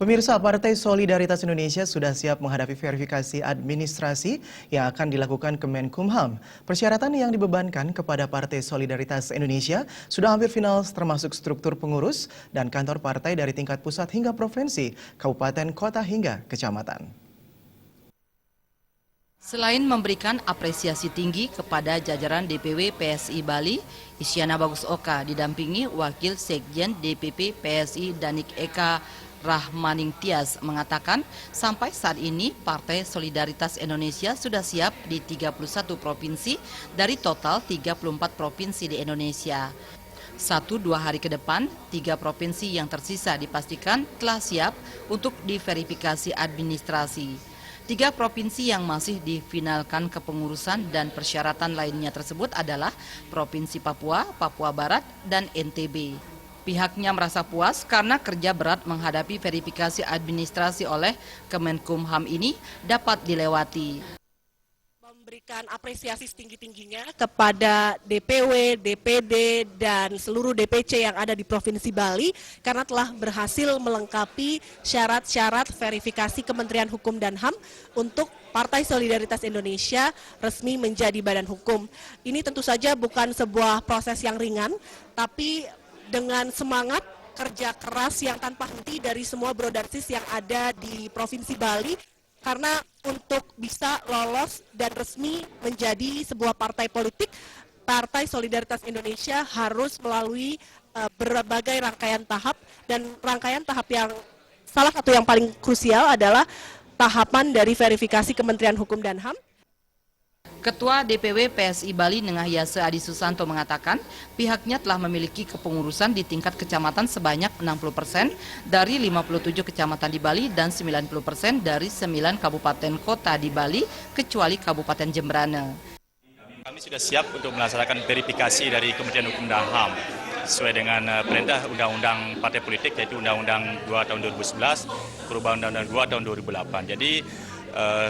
Pemirsa, Partai Solidaritas Indonesia sudah siap menghadapi verifikasi administrasi yang akan dilakukan Kemenkumham. Persyaratan yang dibebankan kepada Partai Solidaritas Indonesia sudah hampir final, termasuk struktur pengurus dan kantor partai dari tingkat pusat hingga provinsi, kabupaten, kota hingga kecamatan. Selain memberikan apresiasi tinggi kepada jajaran DPW PSI Bali, Isyana Bagus Oka didampingi Wakil Sekjen DPP PSI Danik Eka Rahmaning Tias mengatakan sampai saat ini Partai Solidaritas Indonesia sudah siap di 31 provinsi dari total 34 provinsi di Indonesia. 1-2 hari ke depan, 3 provinsi yang tersisa dipastikan telah siap untuk diverifikasi administrasi. 3 provinsi yang masih difinalkan kepengurusan dan persyaratan lainnya tersebut adalah Provinsi Papua, Papua Barat, dan NTB. Pihaknya merasa puas karena kerja berat menghadapi verifikasi administrasi oleh Kemenkumham ini dapat dilewati. Memberikan apresiasi setinggi-tingginya kepada DPW, DPD, dan seluruh DPC yang ada di Provinsi Bali karena telah berhasil melengkapi syarat-syarat verifikasi Kementerian Hukum dan HAM untuk Partai Solidaritas Indonesia resmi menjadi badan hukum. Ini tentu saja bukan sebuah proses yang ringan, tapi dengan semangat kerja keras yang tanpa henti dari semua brodarsis yang ada di Provinsi Bali, karena untuk bisa lolos dan resmi menjadi sebuah partai politik, Partai Solidaritas Indonesia harus melalui berbagai rangkaian tahap, dan rangkaian tahap yang salah satu yang paling krusial adalah tahapan dari verifikasi Kementerian Hukum dan HAM. Ketua DPW PSI Bali Nengahyase Adi Susanto mengatakan pihaknya telah memiliki kepengurusan di tingkat kecamatan sebanyak 60% dari 57 kecamatan di Bali dan 90% dari 9 kabupaten kota di Bali kecuali Kabupaten Jemberana. Kami sudah siap untuk melaksanakan verifikasi dari Kementerian Hukum dan HAM sesuai dengan perintah Undang-Undang Partai Politik, yaitu Undang-Undang 2 tahun 2011, perubahan Undang-Undang 2 tahun 2008. Jadi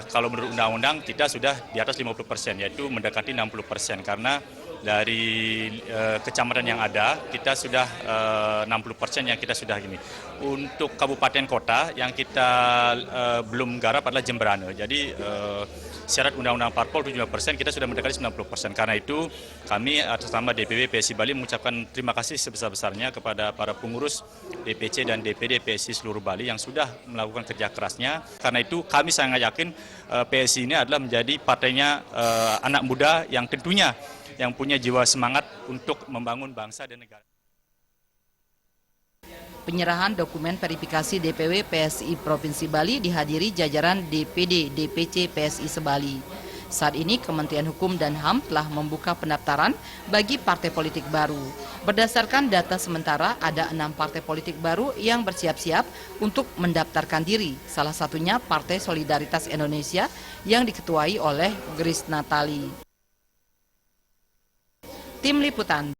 kalau menurut undang-undang kita sudah di atas 50%, yaitu mendekati 60%, karena dari kecamatan yang ada kita sudah 60% yang kita sudah gini. Untuk kabupaten kota yang kita belum garap adalah Jemberana. Jadi syarat undang-undang parpol 75%, kita sudah mendekati 90%. Karena itu kami atas nama DPW PSI Bali mengucapkan terima kasih sebesar-besarnya kepada para pengurus DPC dan DPD PSI seluruh Bali yang sudah melakukan kerja kerasnya. Karena itu kami sangat yakin PSI ini adalah menjadi partainya anak muda yang tentunya yang punya jiwa semangat untuk membangun bangsa dan negara. Penyerahan dokumen verifikasi DPW PSI Provinsi Bali dihadiri jajaran DPD DPC PSI Sebali. Saat ini Kementerian Hukum dan HAM telah membuka pendaftaran bagi partai politik baru. Berdasarkan data sementara, ada 6 partai politik baru yang bersiap-siap untuk mendaftarkan diri. Salah satunya Partai Solidaritas Indonesia yang diketuai oleh Grace Natali. Tim Liputan.